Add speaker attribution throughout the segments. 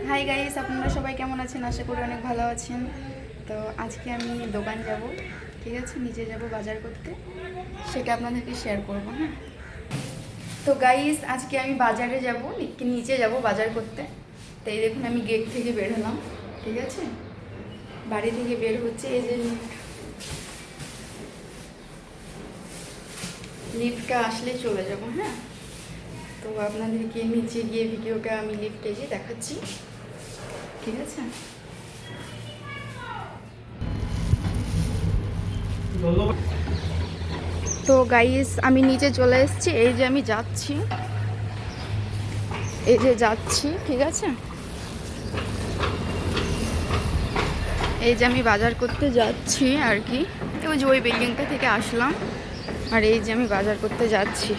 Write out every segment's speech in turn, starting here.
Speaker 1: Hi guys, আপনারা সবাই কেমন আছেন? আশা করি অনেক ভালো আছেন। তো আজকে আমি দোকান যাব, ঠিক আছে, নিচে যাব বাজার করতে, সেটা আপনাদেরকে শেয়ার করব। হ্যাঁ, তো গাইস আজকে আমি বাজারে যাব, নিচে যাব বাজার করতে। তো এই দেখুন আমি গেট থেকে বের হলাম, ঠিক আছে, বাড়ি থেকে বের হচ্ছে। এই যে লিফটটা আসলে চলে যাব। হ্যাঁ, তো আপনাদেরকে নিচে গিয়ে ভিডিওটা আমি লিফটে গিয়ে দেখাচ্ছি, ঠিক আছে। তো গাইস আমি নিচে চলে এসেছি, এই যে আমি যাচ্ছি, এই যে যাচ্ছি, ঠিক আছে। এই যে আমি বাজার করতে যাচ্ছি আর কি, ওই যে ওই বিল্ডিংটা থেকে আসলাম, আর এই যে আমি বাজার করতে যাচ্ছি।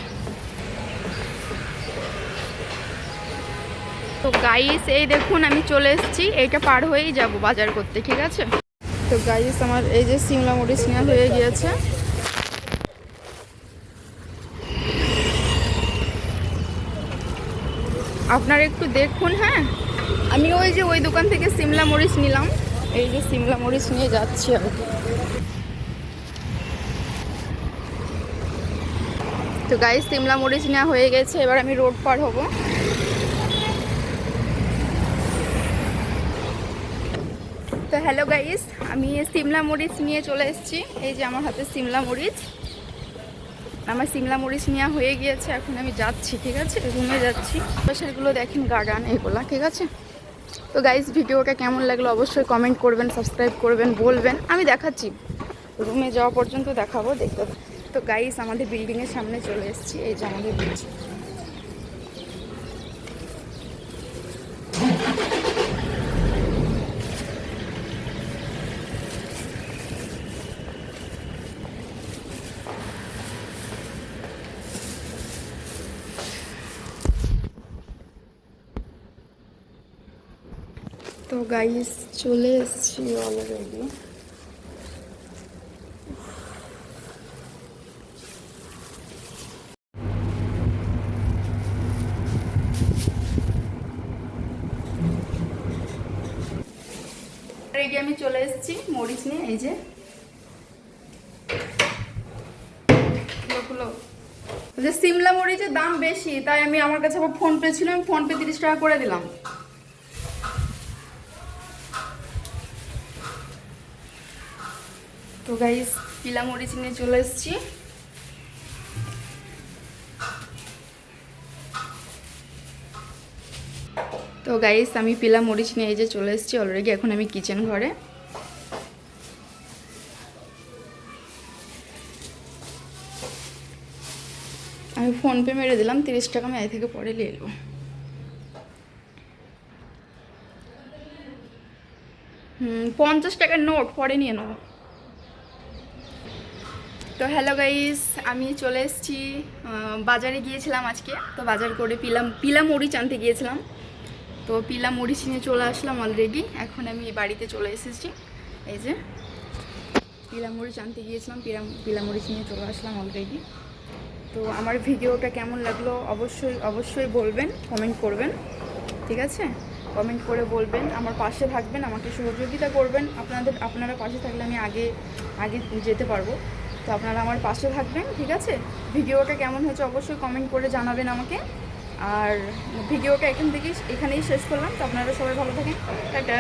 Speaker 1: তো গাইস এই দেখুন আমি চলে এসেছি, এইটা পার হয়েই যাব বাজার করতে, ঠিক আছে। তো গাইস আমার এই যে সিমলা মরিচ নেওয়া হয়ে গিয়েছে। আপনারা একটু দেখুন। হ্যাঁ, আমি ওই যে ওই দোকান থেকে সিমলা মরিচ নিলাম, এই যে সিমলা মরিচ নিয়ে যাচ্ছি আর কি। তো গাইস সিমলা মরিচ নেওয়া হয়ে গেছে, এবার আমি রোড পার হব। তো হ্যালো গাইস, আমি সিমলা মরিচ নিয়ে চলে এসেছি। এই যে আমার হাতে সিমলা মরিচ, আমার সিমলা মরিচ নেওয়া হয়ে গিয়েছে। এখন আমি যাচ্ছি, ঠিক আছে, রুমে যাচ্ছি। পাশেরগুলো দেখেন গার্ডান এগুলা, ঠিক আছে। তো গাইস ভিডিওটা কেমন লাগলো অবশ্যই কমেন্ট করবেন, সাবস্ক্রাইব করবেন, বলবেন। আমি দেখাচ্ছি, রুমে যাওয়া পর্যন্ত দেখাবো, দেখতে। তো গাইস আমাদের বিল্ডিংয়ের সামনে চলে এসেছি, এই যে আমাদের বিল্ডিং। তো গাইস চলে এসেছি অলরেডি। রেডি আমি চলে এসেছি মরিচ নিয়ে, এই যে যে সিমলা মরিচের দাম বেশি, তাই আমি আমার কাছে আবার ফোন পে ছিল, আমি ফোন পে 30 টাকা করে দিলাম। তো গাইস পিলা মরিচ নিয়ে চলে এসেছি। তো গাইস আমি পিলা মরিচ নিয়ে এই যে চলে এসেছি অলরেডি। এখন আমি কিচেন ঘরে। আমি ফোন পে মেরে দিলাম 30 টাকা, আমি এই থেকে পরে নিয়ে এলো। 50 টাকার নোট পরে নিয়ে নেবো। তো হ্যালো গাইস আমি চলে এসেছি, বাজারে গিয়েছিলাম আজকে। তো বাজার করে পিলা মরিচ আনতে গিয়েছিলাম। তো পিলা মরিচ নিয়ে চলে আসলাম অলরেডি। এখন আমি বাড়িতে চলে এসেছি। এই যে পিলা মরিচ আনতে গিয়েছিলাম, পিলা মরিচ নিয়ে চলে আসলাম অলরেডি। তো আমার ভিডিওটা কেমন লাগলো অবশ্যই অবশ্যই বলবেন, কমেন্ট করবেন, ঠিক আছে। কমেন্ট করে বলবেন, আমার পাশে থাকবেন, আমাকে সহযোগিতা করবেন। আপনারা পাশে থাকলে আমি আগে আগে যেতে পারবো। তো আপনারা আমার পাশে থাকবেন, ঠিক আছে। ভিডিওটা কেমন হয়েছে অবশ্যই কমেন্ট করে জানাবেন আমাকে। আর ভিডিওটা এখানেই শেষ করলাম। তো আপনারা সবাই ভালো থাকেন, টাটা।